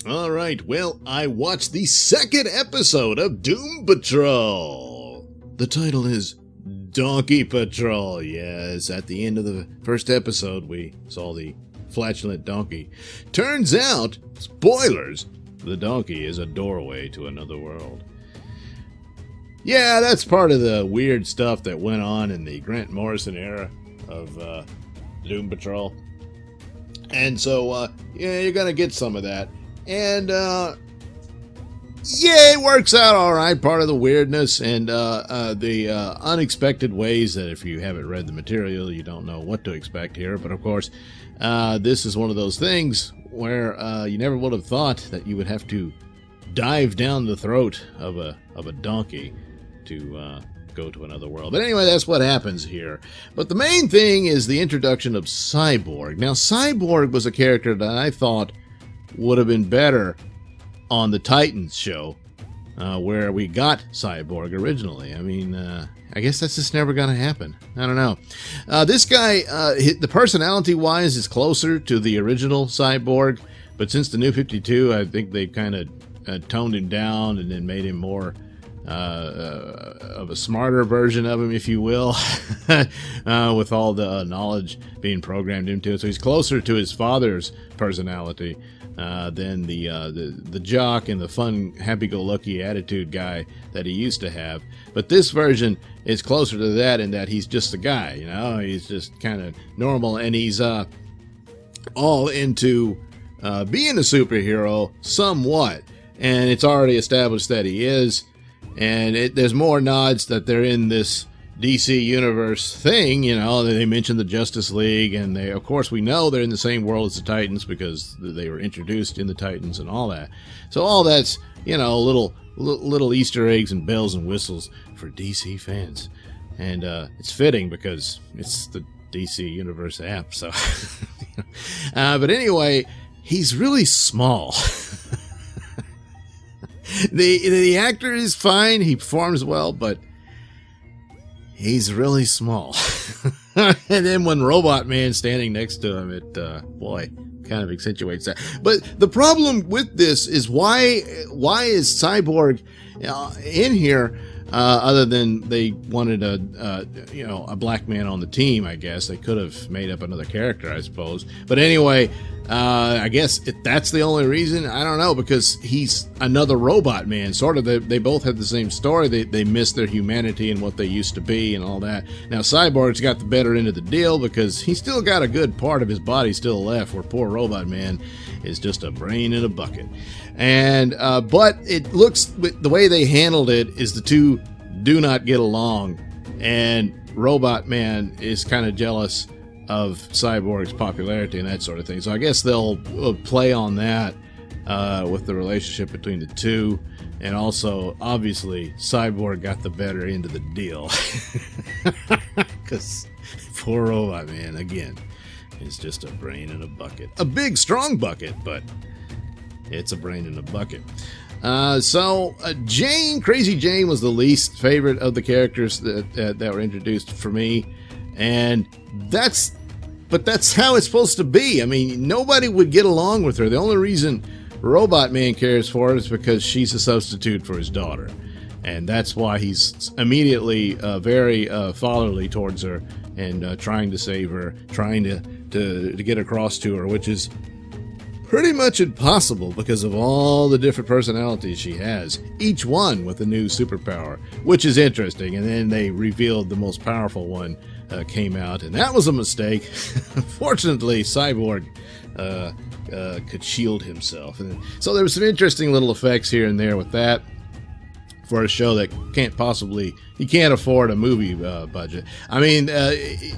All right, well, I watched the second episode of Doom Patrol. The title is Donkey Patrol. Yes, at the end of the first episode, we saw the flatulent donkey. Turns out, spoilers, the donkey is a doorway to another world. Yeah, that's part of the weird stuff that went on in the Grant Morrison era of Doom Patrol. And so, yeah, you're going to get some of that. And, yeah, it works out all right. Part of the weirdness and the unexpected ways that if you haven't read the material, you don't know what to expect here. But, of course, this is one of those things where you never would have thought that you would have to dive down the throat of a donkey to go to another world. But anyway, that's what happens here. But the main thing is the introduction of Cyborg. Now, Cyborg was a character that I thought would have been better on the Titans show, where we got Cyborg originally. I mean, I guess that's just never going to happen. I don't know. This guy, the personality-wise, is closer to the original Cyborg, but since the New 52, I think they kind of toned him down and then made him more of a smarter version of him, if you will, with all the knowledge being programmed into it. So he's closer to his father's personality than the jock and the fun, happy-go-lucky attitude guy that he used to have. But this version is closer to that in that he's just a guy, you know? He's just kind of normal, and he's all into being a superhero somewhat. And it's already established that he is. And there's more nods that they're in this DC Universe thing, you know. They mentioned the Justice League, and of course, we know they're in the same world as the Titans because they were introduced in the Titans and all that. So all that's, you know, little Easter eggs and bells and whistles for DC fans. And it's fitting because it's the DC Universe app, so. But anyway, he's really small. The actor is fine. He performs well, but he's really small. And then when Robot Man standing next to him, it, boy, kind of accentuates that. But the problem with this is why is Cyborg in here, other than they wanted a black man on the team, I guess. They could have made up another character, I suppose. But anyway, I guess that's the only reason. I don't know, because he's another robot man. Sort of, they both have the same story. They miss their humanity and what they used to be and all that. Now, Cyborg's got the better end of the deal because he's still got a good part of his body still left, where poor Robot Man is just a brain in a bucket. And but it looks, the way they handled it is the two do not get along, and Robot Man is kind of jealous of Cyborg's popularity and that sort of thing. So I guess they'll play on that with the relationship between the two. And also, obviously, Cyborg got the better end of the deal. Because poor Robot Man, again, is just a brain in a bucket. A big, strong bucket, but it's a brain in a bucket. So Crazy Jane was the least favorite of the characters that were introduced for me. And that's how it's supposed to be. I mean, nobody would get along with her. The only reason Robot Man cares for her is because she's a substitute for his daughter. And that's why he's immediately very fatherly towards her and trying to save her, trying to get across to her, which is pretty much impossible because of all the different personalities she has, each one with a new superpower, which is interesting. And then they revealed the most powerful one came out, and that was a mistake. Fortunately, Cyborg could shield himself. And so there was some interesting little effects here and there with that for a show that he can't afford a movie budget. I mean,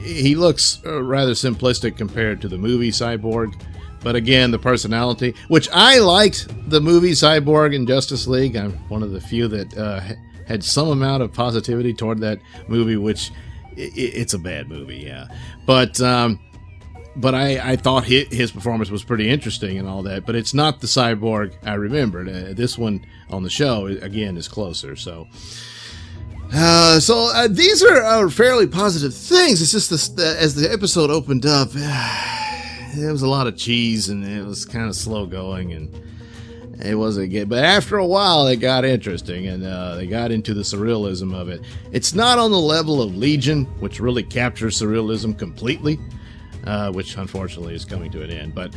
he looks rather simplistic compared to the movie Cyborg. But again, the personality, which I liked the movie Cyborg in Justice League. I'm one of the few that had some amount of positivity toward that movie, which it's a bad movie, yeah. But I thought his performance was pretty interesting and all that. But it's not the Cyborg I remembered. This one on the show, again, is closer. So these are fairly positive things. It's just as the episode opened up, there was a lot of cheese and it was kind of slow going, and It wasn't good, but after a while it got interesting, and they got into the surrealism of it. It's not on the level of Legion, which really captures surrealism completely, which unfortunately is coming to an end. But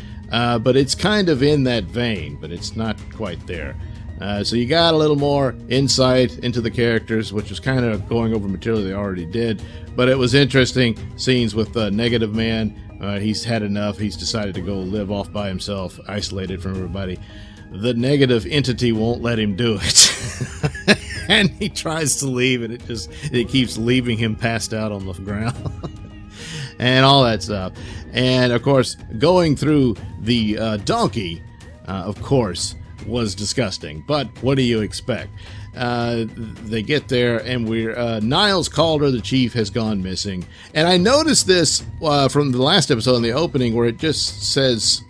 it's kind of in that vein, but it's not quite there. So you got a little more insight into the characters, which was kind of going over material they already did. But it was interesting scenes with Negative Man. He's had enough. He's decided to go live off by himself, isolated from everybody. The negative entity won't let him do it. And he tries to leave, and it keeps leaving him passed out on the ground. And all that stuff. And of course, going through the donkey, of course, was disgusting. But what do you expect? They get there, and Niles Calder, the chief, has gone missing. And I noticed this from the last episode in the opening, where it just says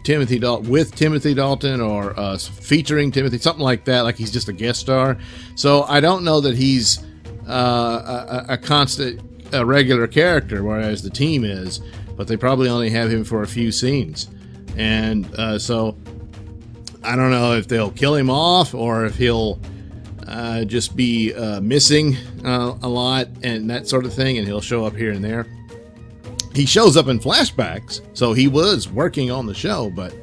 Timothy Dalton, with Timothy Dalton, or featuring Timothy, something like that, like he's just a guest star. So I don't know that he's a constant, regular character, whereas the team is. But they probably only have him for a few scenes. And so I don't know if they'll kill him off, or if he'll just be missing a lot and that sort of thing, and he'll show up here and there. He shows up in flashbacks, so he was working on the show, but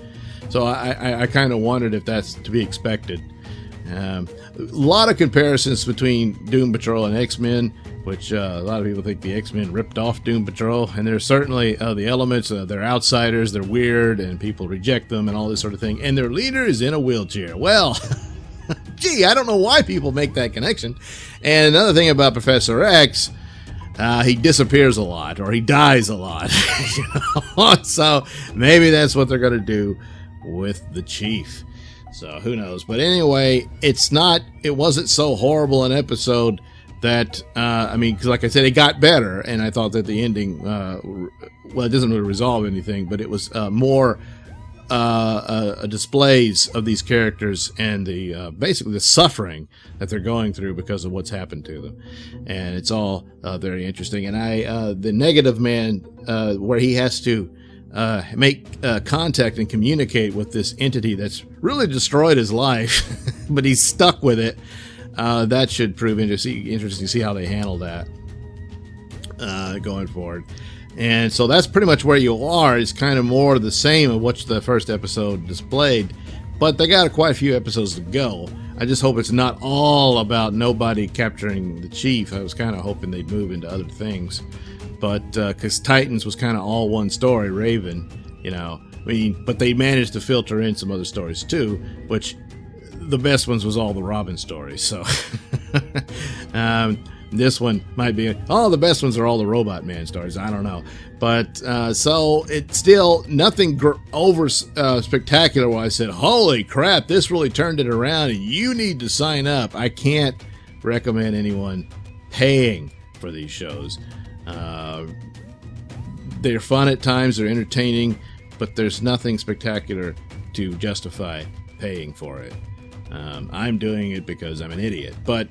so I kind of wondered if that's to be expected. A lot of comparisons between Doom Patrol and X-Men, which a lot of people think the X-Men ripped off Doom Patrol, and there's certainly the elements. They're outsiders, they're weird, and people reject them and all this sort of thing, and their leader is in a wheelchair. Well, gee, I don't know why people make that connection. And another thing about Professor X, he disappears a lot, or he dies a lot. You know? So maybe that's what they're going to do with the Chief. So who knows? But anyway, it wasn't so horrible an episode that, I mean, because like I said, it got better, and I thought that the ending, well, it doesn't really resolve anything, but it was more displays of these characters and the basically the suffering that they're going through because of what's happened to them, and it's all very interesting. And the Negative Man, where he has to make contact and communicate with this entity that's really destroyed his life, but he's stuck with it. That should prove interesting to see how they handle that going forward. And so that's pretty much where you are. It's kind of more the same of what the first episode displayed, but they got quite a few episodes to go. I just hope it's not all about nobody capturing the Chief. I was kind of hoping they'd move into other things, but because Titans was kind of all one story, Raven, you know. I mean, but they managed to filter in some other stories too, which the best ones was all the Robin stories. So this one might be, the best ones are all the Robot Man stories. I don't know. But so it's still nothing over spectacular where I said, holy crap, this really turned it around and you need to sign up. I can't recommend anyone paying for these shows. They're fun at times, they're entertaining, but there's nothing spectacular to justify paying for it. I'm doing it because I'm an idiot, but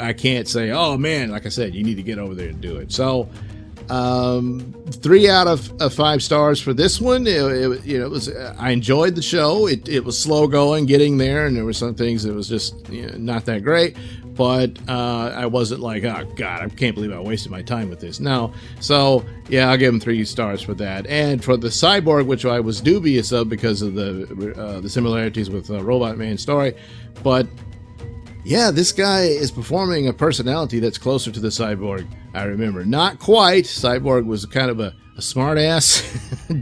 I can't say, oh man, like I said, you need to get over there and do it. So 3 out of 5 stars for this one. It was, I enjoyed the show. It was slow going, getting there, and there were some things that was just not that great. But I wasn't like, oh god, I can't believe I wasted my time with this. No, so yeah, I'll give them 3 stars for that. And for the Cyborg, which I was dubious of because of the similarities with Robot Man story, but yeah, this guy is performing a personality that's closer to the Cyborg I remember. Not quite. Cyborg was kind of a smart-ass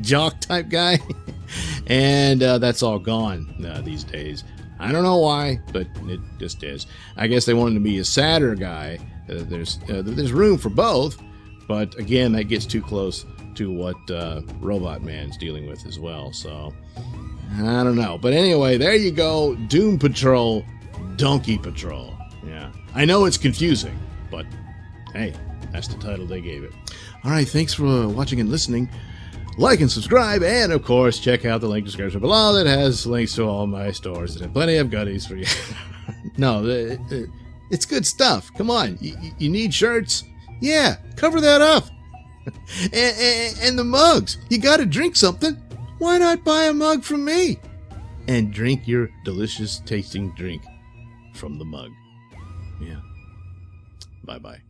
jock type guy, and that's all gone these days. I don't know why, but it just is. I guess they wanted to be a sadder guy. There's room for both, but again, that gets too close to what Robot Man's dealing with as well. So I don't know. But anyway, there you go. Doom Patrol, Donkey Patrol. Yeah, I know it's confusing, but hey, that's the title they gave it. All right, thanks for watching and listening. Like and subscribe, and of course, check out the link description below that has links to all my stores and plenty of goodies for you. No, it's good stuff. Come on, you need shirts? Yeah, cover that up. and the mugs. You got to drink something. Why not buy a mug from me? and drink your delicious tasting drink from the mug. Yeah. Bye-bye.